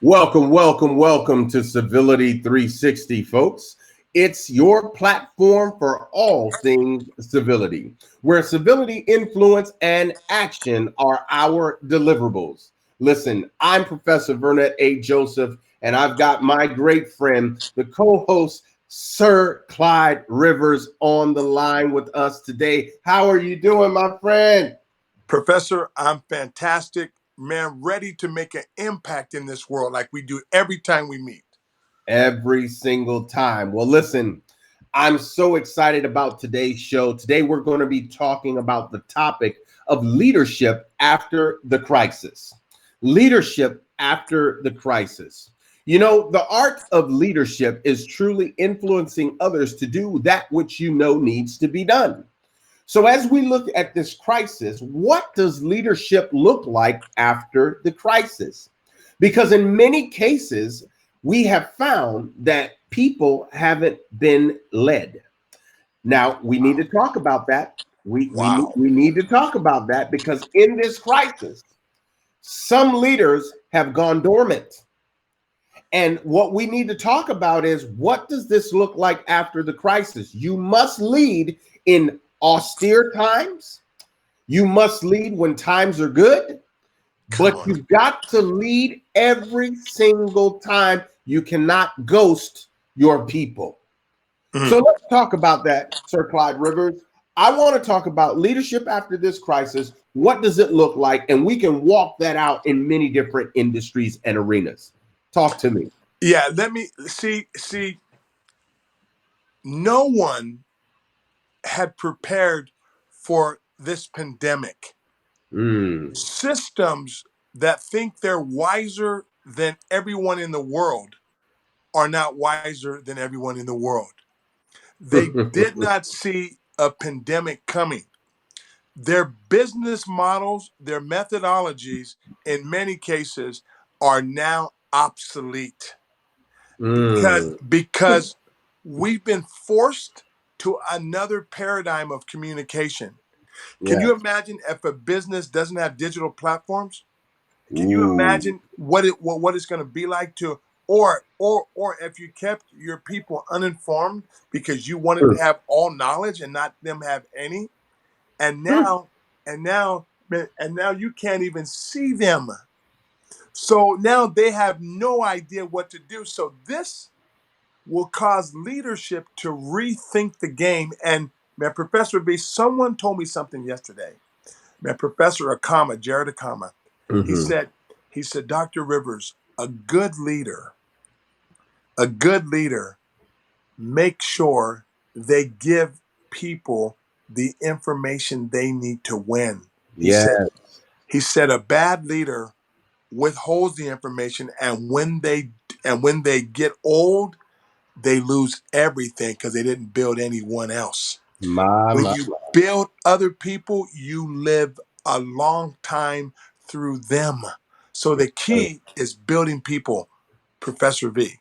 Welcome to Civility360, folks. It's your platform for all things civility, where civility, influence, and action are our deliverables. Listen, I'm Professor Vernet A. Joseph, and I've got my great friend, the co-host, Sir Clyde Rivers, on the line with us today. How are you doing, my friend? Professor, I'm fantastic. Man, ready to make an impact in this world like we do every time we meet. Every single time. Well, listen, I'm so excited about today's show. Today, we're going to be talking about the topic of leadership after the crisis. Leadership after the crisis. You know, the art of leadership is truly influencing others to do that which you know needs to be done. So, as we look at this crisis, what does leadership look like after the crisis? Because in many cases, we have found that people haven't been led. Now, we need to talk about that. We need to talk about that because in this crisis, some leaders have gone dormant. And what we need to talk about is, what does this look like after the crisis? You must lead in austere times. You must lead when times are good. But you've got to lead every single time. You cannot ghost your people. So let's talk about that, Sir Clyde Rivers. I want to talk about leadership after this crisis. What does it look like? And we can walk that out in many different industries and arenas. Talk to me. Yeah, let me see. No one had prepared for this pandemic. Systems that think they're wiser than everyone in the world are not wiser than everyone in the world. They did not see a pandemic coming. Their business models, their methodologies, in many cases, are now obsolete because we've been forced to another paradigm of communication. Can you imagine if a business doesn't have digital platforms? Can you imagine what it's going to be like to or if you kept your people uninformed because you wanted to have all knowledge and not them have any? And now you can't even see them. So now they have no idea what to do. So this will cause leadership to rethink the game. And man, Professor B, someone told me something yesterday. Man, Professor Akama, Jared Akama, he said, Dr. Rivers, a good leader make sure they give people the information they need to win. He said a bad leader withholds the information, and when they get old, they lose everything because they didn't build anyone else. When you build other people, you live a long time through them. So the key is building people, Professor V.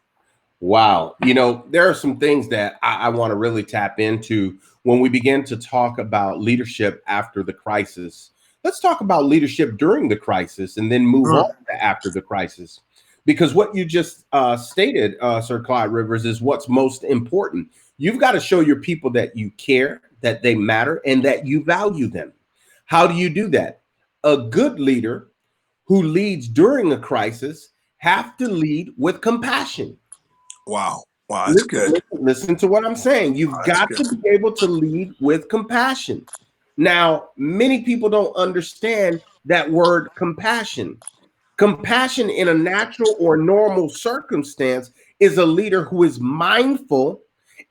Wow. You know, there are some things that I want to really tap into when we begin to talk about leadership after the crisis. Let's talk about leadership during the crisis and then move on to after the crisis. Because what you just stated, Sir Clyde Rivers, is what's most important. You've got to show your people that you care, that they matter, and that you value them. How do you do that? A good leader who leads during a crisis have to lead with compassion. Wow, that's good. Listen to what I'm saying. You've got to be able to lead with compassion. Now, many people don't understand that word compassion. Compassion in a natural or normal circumstance is a leader who is mindful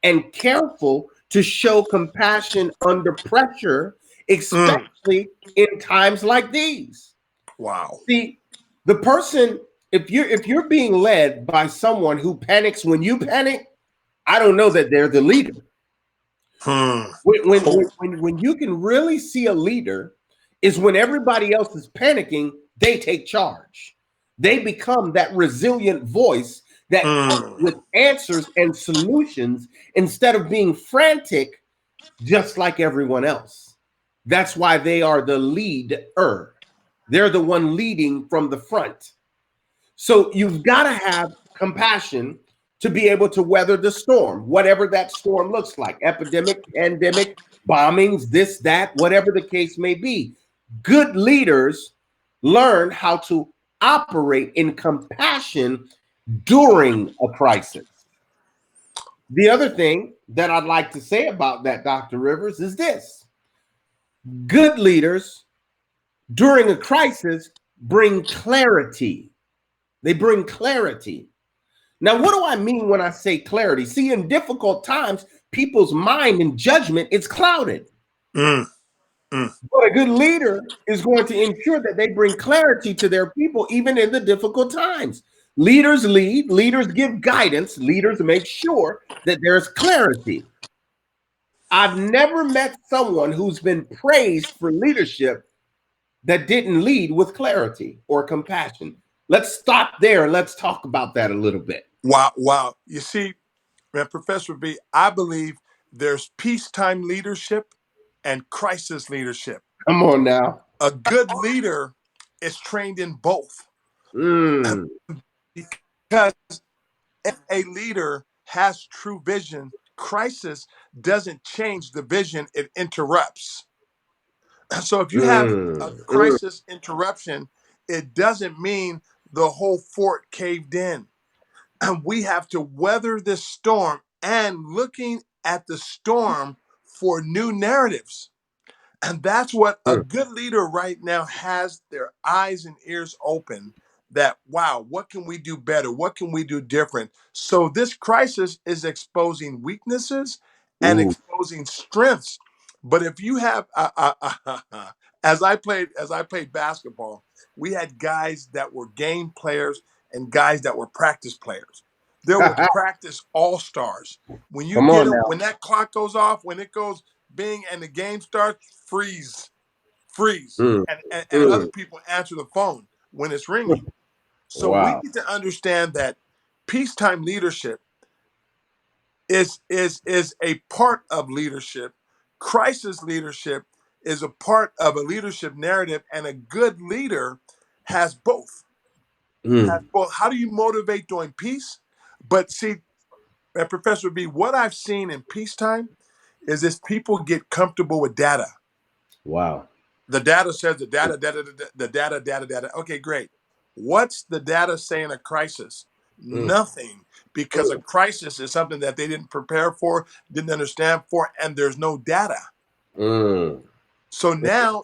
and careful to show compassion under pressure, especially in times like these. Wow. See, the person, if you're being led by someone who panics when you panic, I don't know that they're the leader. When you can really see a leader is when everybody else is panicking, they take charge. They become that resilient voice that comes with answers and solutions instead of being frantic, just like everyone else. That's why they are the leader. They're the one leading from the front. So you've got to have compassion to be able to weather the storm, whatever that storm looks like, epidemic, pandemic, bombings, this, that, whatever the case may be. Good leaders learn how to operate in compassion during a crisis. The other thing that I'd like to say about that, Dr. Rivers, is this. Good leaders during a crisis bring clarity. They bring clarity. Now, what do I mean when I say clarity? See, in difficult times, people's mind and judgment is clouded. But a good leader is going to ensure that they bring clarity to their people, even in the difficult times. Leaders lead, leaders give guidance, leaders make sure that there's clarity. I've never met someone who's been praised for leadership that didn't lead with clarity or compassion. Let's stop there and let's talk about that a little bit. Wow. You see, man, Professor B, I believe there's peacetime leadership and crisis leadership. Come on now. A good leader is trained in both. Because if a leader has true vision, crisis doesn't change the vision, it interrupts. So if you have a crisis interruption, it doesn't mean the whole fort caved in. And we have to weather this storm and looking at the storm for new narratives. And that's what a good leader right now has their eyes and ears open that, wow, what can we do better? What can we do different? So this crisis is exposing weaknesses and exposing strengths. But if you have, as I played basketball, we had guys that were game players and guys that were practice players. There were practice all-stars. When you when that clock goes off, when it goes bing and the game starts, freeze. And other people answer the phone when it's ringing. So we need to understand that peacetime leadership is a part of leadership. Crisis leadership is a part of a leadership narrative, and a good leader has both. Has both. How do you motivate during peace? But see, Professor B, what I've seen in peacetime is this: people get comfortable with data. Wow. The data says the data. Okay, great. What's the data say in a crisis? Nothing, because a crisis is something that they didn't prepare for, didn't understand for, and there's no data. So now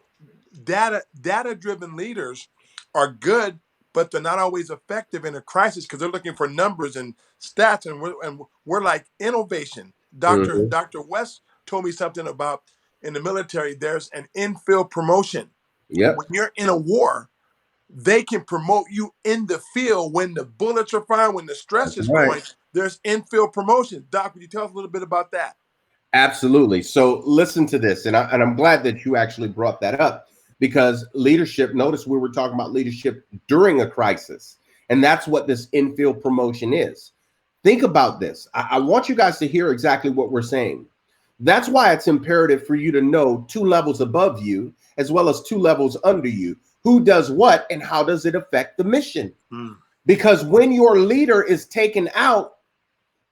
data-driven leaders are good, but they're not always effective in a crisis because they're looking for numbers and stats, and we're like innovation. Dr. West told me something about in the military, there's an infield promotion. Yep. When you're in a war, they can promote you in the field when the bullets are firing, when the stress is going. There's infield promotion. Doc, would you tell us a little bit about that? Absolutely. So listen to this, and I'm glad that you actually brought that up, because leadership, notice we were talking about leadership during a crisis, and that's what this infield promotion is. Think about this. I want you guys to hear exactly what we're saying. That's why it's imperative for you to know 2 levels above you as well as 2 levels under you. Who does what and how does it affect the mission? Because when your leader is taken out,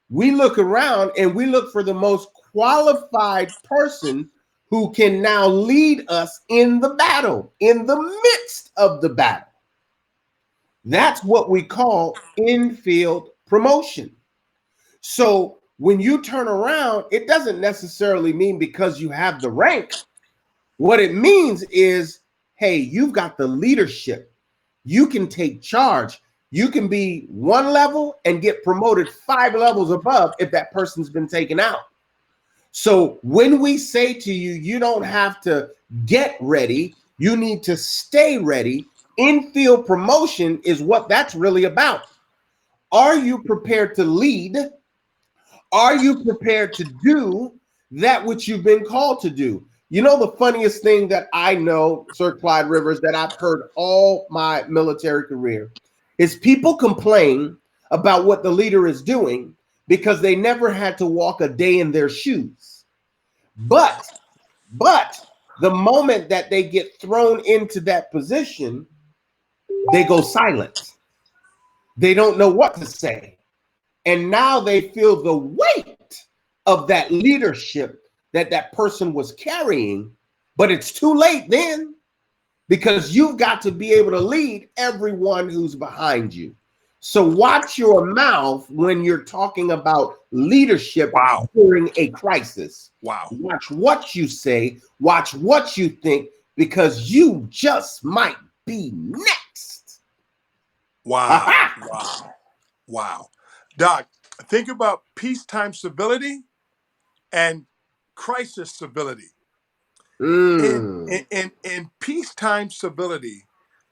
we look around and we look for the most qualified person who can now lead us in the battle, in the midst of the battle. That's what we call infield promotion. So when you turn around, it doesn't necessarily mean because you have the rank. What it means is, hey, you've got the leadership. You can take charge. You can be 1 level and get promoted 5 levels above if that person's been taken out. So when we say to you, you don't have to get ready, you need to stay ready. Infield promotion is what that's really about. Are you prepared to lead? Are you prepared to do that which you've been called to do? You know, the funniest thing that I know, Sir Clyde Rivers, that I've heard all my military career is people complain about what the leader is doing because they never had to walk a day in their shoes. But the moment that they get thrown into that position, they go silent. They don't know what to say. And now they feel the weight of that leadership that that person was carrying, but it's too late then, because you've got to be able to lead everyone who's behind you. So watch your mouth when you're talking about leadership during a crisis. Watch what you say, watch what you think, because you just might be next. Wow. Doc, think about peacetime civility and crisis civility. In peacetime civility,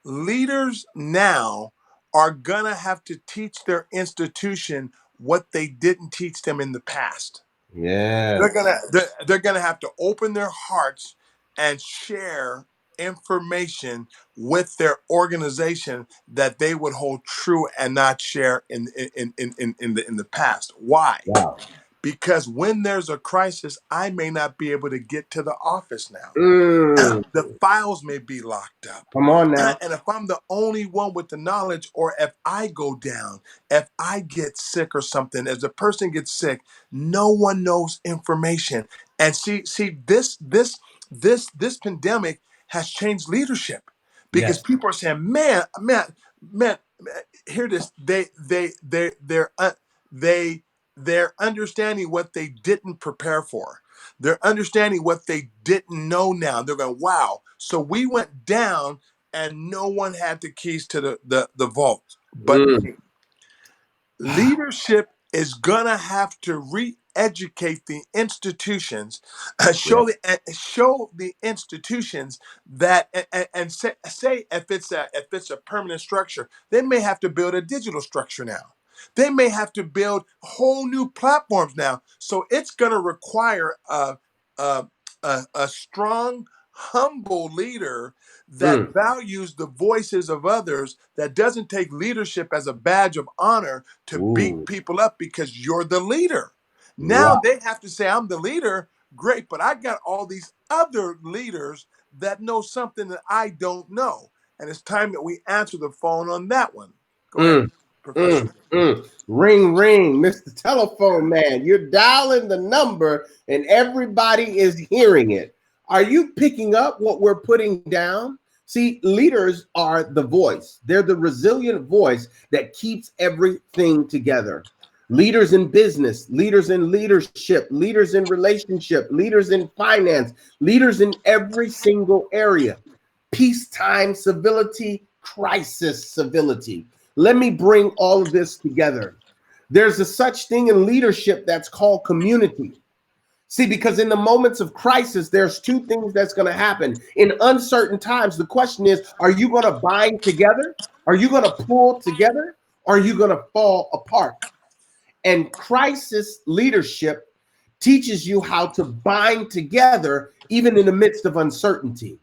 leaders now are going to have to teach their institution what they didn't teach them in the past. Yeah. They're gonna have to open their hearts and share information with their organization that they would hold true and not share in the past. Why? Wow. Because when there's a crisis, I may not be able to get to the office now. The files may be locked up. Come on now. And if I'm the only one with the knowledge, or if I go down, if I get sick or something, as a person gets sick, no one knows information. And see, this pandemic has changed leadership, because people are saying, man, hear this. They're understanding what they didn't prepare for. They're understanding what they didn't know now. They're going, wow. So we went down and no one had the keys to the vault but me. Leadership is going to have to re-educate the institutions, show the institutions that, and say if it's a permanent structure, they may have to build a digital structure now. They may have to build whole new platforms now. So it's going to require a strong, humble leader that values the voices of others, that doesn't take leadership as a badge of honor to beat people up because you're the leader. Now they have to say, I'm the leader. Great, but I got all these other leaders that know something that I don't know. And it's time that we answer the phone on that one. Go ahead, Professor. Ring, ring, Mr. Telephone Man. You're dialing the number and everybody is hearing it. Are you picking up what we're putting down? See, leaders are the voice. They're the resilient voice that keeps everything together. Leaders in business, leaders in leadership, leaders in relationship, leaders in finance, leaders in every single area. Peacetime civility, crisis civility. Let me bring all of this together. There's a such thing in leadership that's called community. See, because in the moments of crisis, there's two things that's going to happen. In uncertain times, the question is, are you going to bind together? Are you going to pull together? Or are you going to fall apart? And crisis leadership teaches you how to bind together even in the midst of uncertainty.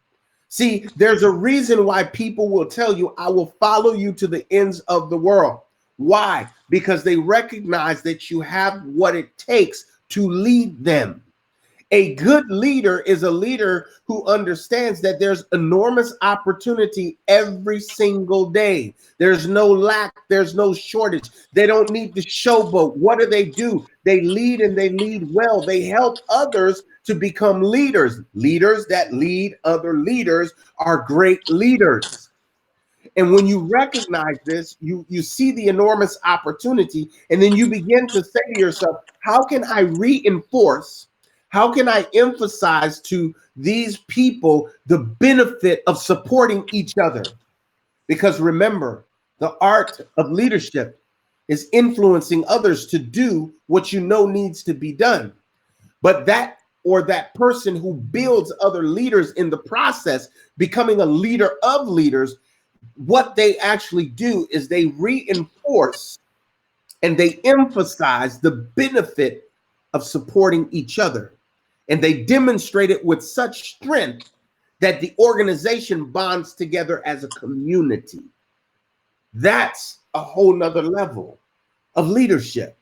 See, there's a reason why people will tell you, I will follow you to the ends of the world. Why? Because they recognize that you have what it takes to lead them. A good leader is a leader who understands that there's enormous opportunity every single day. There's no lack, there's no shortage. They don't need to showboat. What do? They lead, and they lead well. They help others to become leaders. Leaders that lead other leaders are great leaders. And when you recognize this, you see the enormous opportunity, and then you begin to say to yourself, how can I reinforce? How can I emphasize to these people the benefit of supporting each other? Because remember, the art of leadership is influencing others to do what you know needs to be done. But that person who builds other leaders in the process, becoming a leader of leaders, what they actually do is they reinforce and they emphasize the benefit of supporting each other. And they demonstrate it with such strength that the organization bonds together as a community. That's a whole nother level of leadership.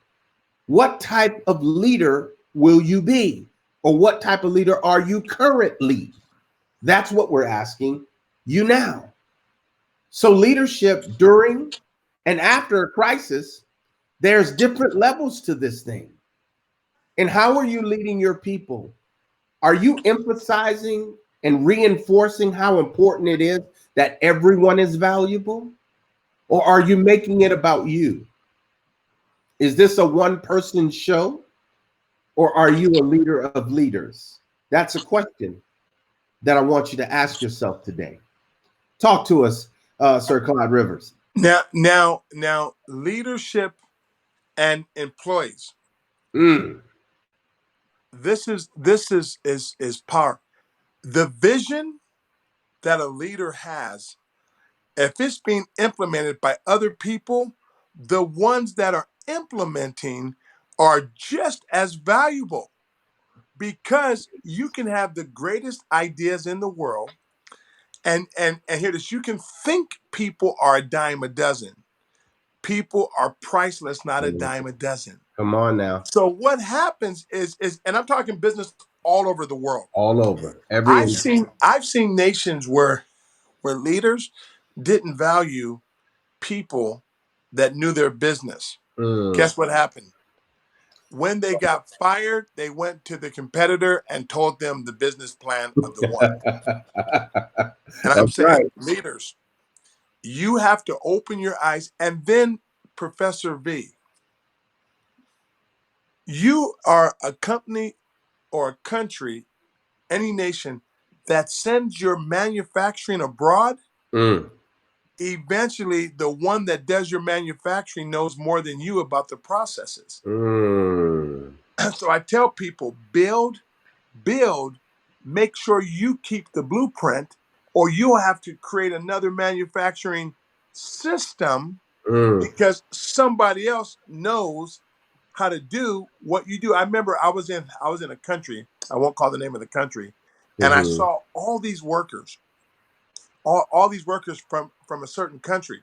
What type of leader will you be? Or what type of leader are you currently? That's what we're asking you now. So leadership during And after a crisis, there's different levels to this thing. And how are you leading your people? Are you emphasizing and reinforcing how important it is that everyone is valuable? Or are you making it about you? Is this a one-person show? Or are you a leader of leaders? That's a question that I want you to ask yourself today. Talk to us, Sir Clyde Rivers. Now, leadership and employees. Mm. This is power. The vision that a leader has, if it's being implemented by other people, the ones that are implementing are just as valuable, because you can have the greatest ideas in the world, and hear this, you can think people are a dime a dozen. People are priceless, not a dime a dozen. Come on now. So what happens is, and I'm talking business all over the world. All over. I've seen nations where leaders didn't value people that knew their business. Guess what happened? When they got fired, they went to the competitor and told them the business plan of the one. And I'm That's saying, right. leaders, you have to open your eyes. And then, Professor V, you are a company or a country, any nation that sends your manufacturing abroad. Mm. Eventually, the one that does your manufacturing knows more than you about the processes. Mm. So I tell people, build, make sure you keep the blueprint, or you'll have to create another manufacturing system, Mm. because somebody else knows how to do what you do. I remember I was in a country, I won't call the name of the country, and I Mm-hmm. saw all these workers, all these workers from a certain country.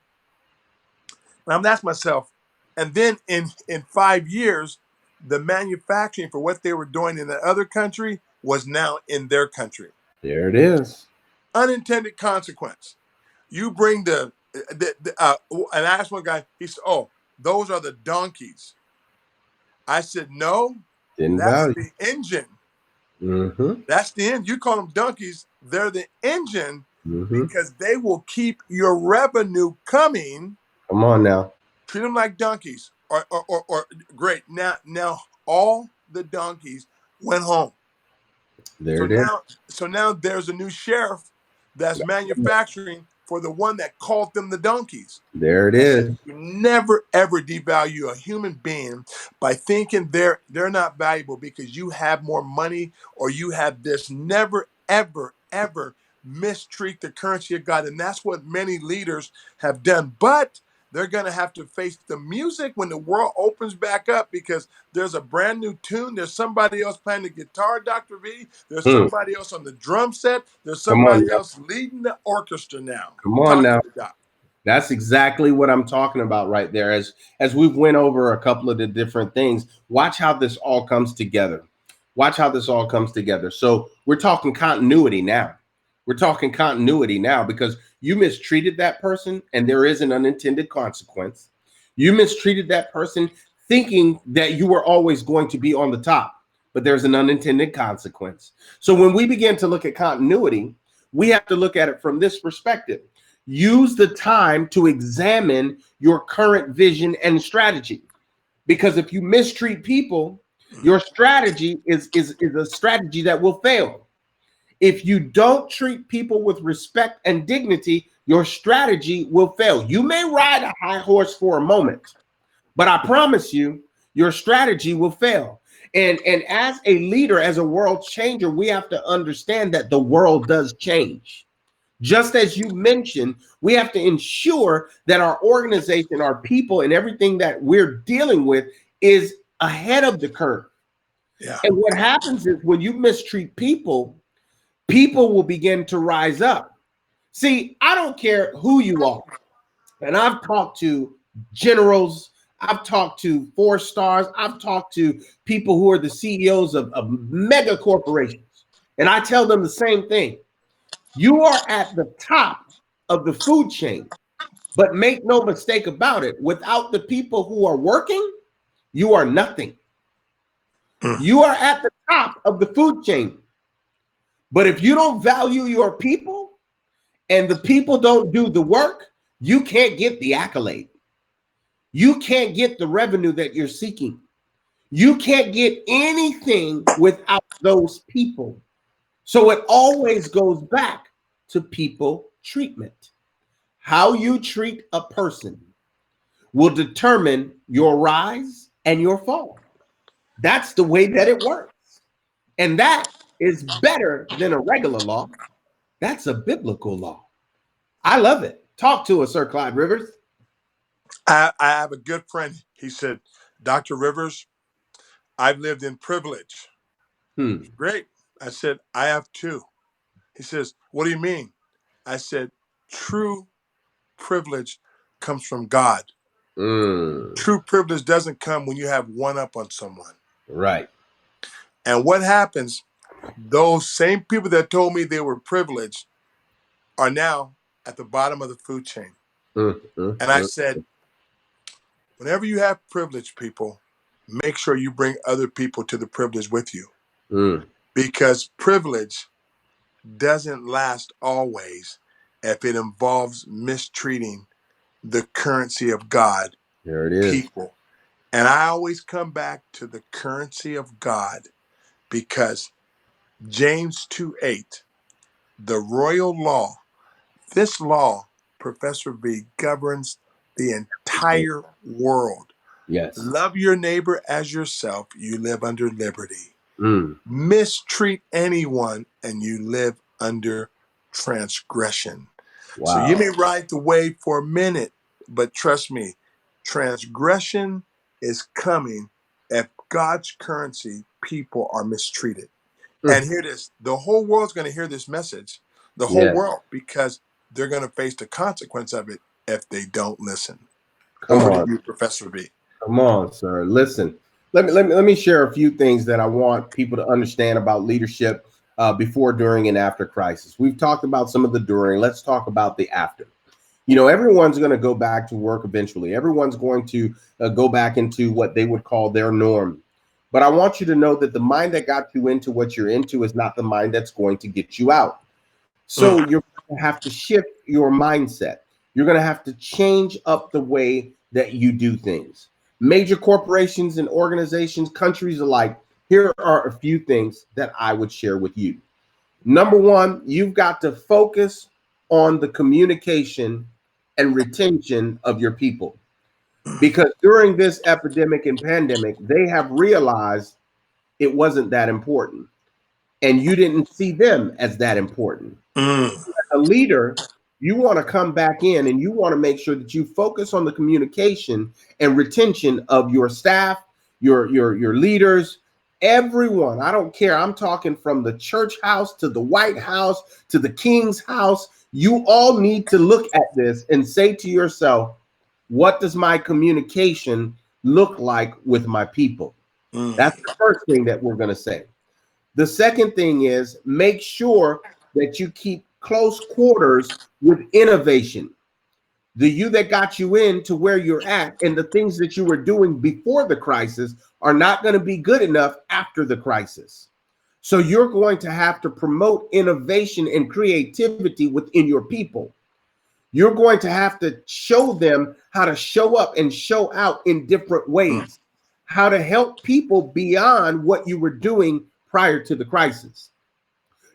And I'm asking myself, and then in 5 years, the manufacturing for what they were doing in the other country was now in their country. There it is. Unintended consequence. You bring and I asked one guy, he said, "Oh, those are the donkeys." I said, "No, Didn't that's value. the engine. Mm-hmm. That's the end. You call them donkeys, they're the engine, Mm-hmm. because they will keep your revenue coming. Come on now. Treat them like donkeys." Or great. Now all the donkeys went home. There So it is. now there's a new sheriff that's manufacturing for the one that called them the donkeys. There it I said, is. you never ever devalue a human being by thinking they're not valuable because you have more money or you have this. Never ever mistreat the currency of God. And that's what many leaders have done. But they're going to have to face the music when the world opens back up, because there's a brand new tune. There's somebody else playing the guitar, Dr. V. There's Mm. somebody else on the drum set. There's Come on somebody now. else leading the orchestra now. Come on Talk to now. me, Doc. That's exactly what I'm talking about right there. As we've went over a couple of the different things, watch how this all comes together. Watch how this all comes together. So we're talking continuity now. We're talking continuity now because you mistreated that person and there is an unintended consequence. You mistreated that person thinking that you were always going to be on the top, but there's an unintended consequence. So when we begin to look at continuity, we have to look at it from this perspective. Use the time to examine your current vision and strategy. Because if you mistreat people, your strategy is a strategy that will fail. If you don't treat people with respect and dignity, your strategy will fail. You may ride a high horse for a moment, but I promise you, your strategy will fail. And as a leader, as a world changer, we have to understand that the world does change. Just as you mentioned, we have to ensure that our organization, our people, and everything that we're dealing with is ahead of the curve. Yeah. And what happens is when you mistreat people, people will begin to rise up. See, I don't care who you are. And I've talked to generals, I've talked to 4 stars, I've talked to people who are the CEOs of mega corporations. And I tell them the same thing. You are at the top of the food chain. But make no mistake about it, without the people who are working, you are nothing. You are at the top of the food chain. But if you don't value your people and the people don't do the work, you can't get the accolade. You can't get the revenue that you're seeking. You can't get anything without those people. So it always goes back to people treatment. How you treat a person will determine your rise and your fall. That's the way that it works. And that is better than a regular law. That's a biblical law. I love it. Talk to us, Sir Clyde Rivers. I have a good friend. He said, Dr. Rivers, I've lived in privilege. Great. I said, I have too. He says, what do you mean? I said, true privilege comes from God. True privilege doesn't come when you have one up on someone. Right. And what happens, those same people that told me they were privileged are now at the bottom of the food chain. And I said, whenever you have privileged people, make sure you bring other people to the privilege with you. Because privilege doesn't last always if it involves mistreating the currency of God, there it is, people. And I always come back to the currency of God because James 2:8, the royal law, this law, Professor V, governs the entire world. Yes. Love your neighbor as yourself. You live under liberty. Mistreat anyone and you live under transgression. Wow. So you may ride the wave for a minute, but trust me, transgression is coming if God's currency people are mistreated. And hear this, the whole world's going to hear this message, the whole world, because they're going to face the consequence of it if they don't listen. Over to you, Professor B. Come on, sir. Listen, let me share a few things that I want people to understand about leadership before, during, and after crisis. We've talked about some of the during. Let's talk about the after. You know, everyone's going to go back to work eventually. Everyone's going to go back into what they would call their norm. But I want you to know that the mind that got you into what you're into is not the mind that's going to get you out. So you're going to have to shift your mindset. You're going to have to change up the way that you do things. Major corporations and organizations, countries alike, here are a few things that I would share with you. Number one, you've got to focus on the communication and retention of your people. Because during this epidemic and pandemic, they have realized it wasn't that important. And you didn't see them as that important. As a leader, you want to come back in and you want to make sure that you focus on the communication and retention of your staff, your leaders, everyone. I don't care. I'm talking from the church house to the White House to the King's house. You all need to look at this and say to yourself, what does my communication look like with my people? That's the first thing that we're going to say. The second thing is make sure that you keep close quarters with innovation. The you that got you into where you're at and the things that you were doing before the crisis are not going to be good enough after the crisis. So you're going to have to promote innovation and creativity within your people. You're going to have to show them how to show up and show out in different ways, how to help people beyond what you were doing prior to the crisis.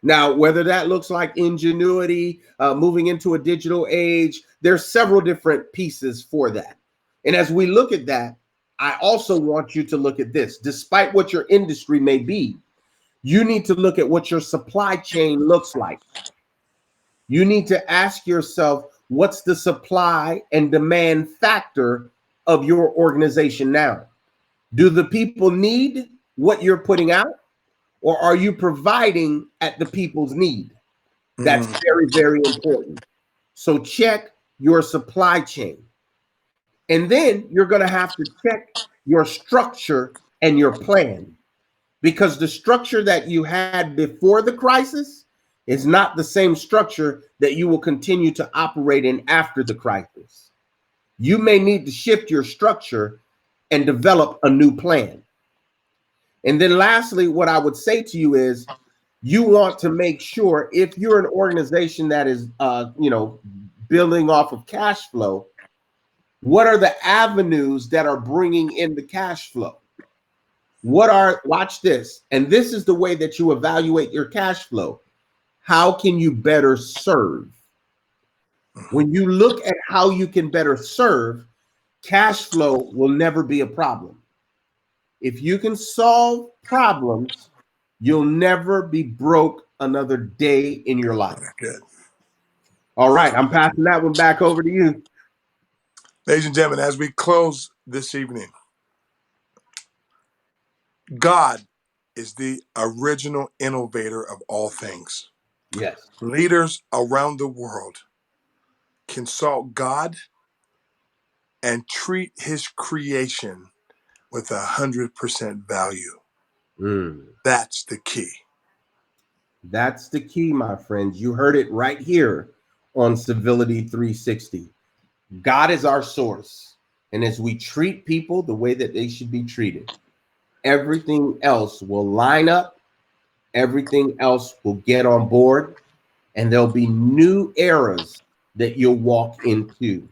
Now, whether that looks like ingenuity, moving into a digital age, there's several different pieces for that. And as we look at that, I also want you to look at this. Despite what your industry may be, you need to look at what your supply chain looks like. You need to ask yourself, what's the supply and demand factor of your organization now? Do the people need what you're putting out? Or are you providing at the people's need? That's very, very important. So check your supply chain. And then you're going to have to check your structure and your plan. Because the structure that you had before the crisis is not the same structure that you will continue to operate in after the crisis. you may need to shift your structure and develop a new plan. And then lastly, what I would say to you is you want to make sure if you're an organization that is, building off of cash flow, what are the avenues that are bringing in the cash flow? Watch this. And this is the way that you evaluate your cash flow. How can you better serve? When you look at how you can better serve, cash flow will never be a problem. If you can solve problems, you'll never be broke another day in your life. Good. All right, I'm passing that one back over to you. Ladies and gentlemen, as we close this evening, God is the original innovator of all things. Yes. Leaders around the world consult God and treat his creation with 100% value. That's the key. That's the key, my friends. You heard it right here on Civility360. God is our source. And as we treat people the way that they should be treated, everything else will line up. Everything else will get on board. And there'll be new eras that you'll walk into.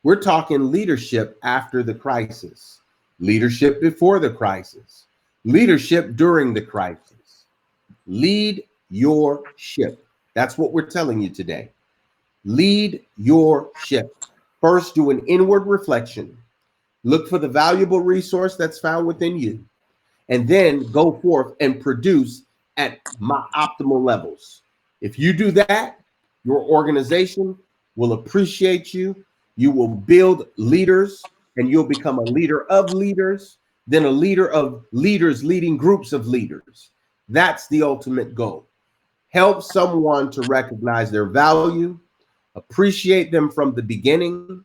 We're talking leadership after the crisis, leadership before the crisis, leadership during the crisis. Lead your ship. That's what we're telling you today. Lead your ship. First, do an inward reflection. Look for the valuable resource that's found within you. And then go forth and produce at my optimal levels. If you do that, your organization will appreciate you. You will build leaders, and you'll become a leader of leaders, then a leader of leaders leading groups of leaders. That's the ultimate goal. Help someone to recognize their value, appreciate them from the beginning,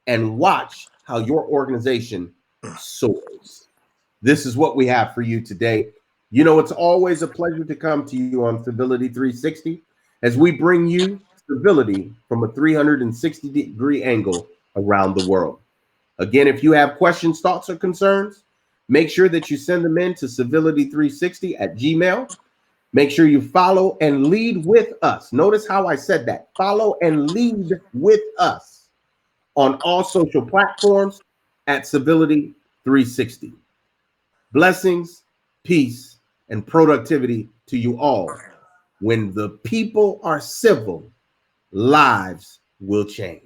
and watch how your organization soars. This is what we have for you today. You know, it's always a pleasure to come to you on Civility360 as we bring you civility from a 360-degree angle around the world. Again, if you have questions, thoughts, or concerns, make sure that you send them in to civility360@gmail.com. Make sure you follow and lead with us. Notice how I said that. Follow and lead with us on all social platforms at Civility360. Blessings, peace, and productivity to you all. When the people are civil, lives will change.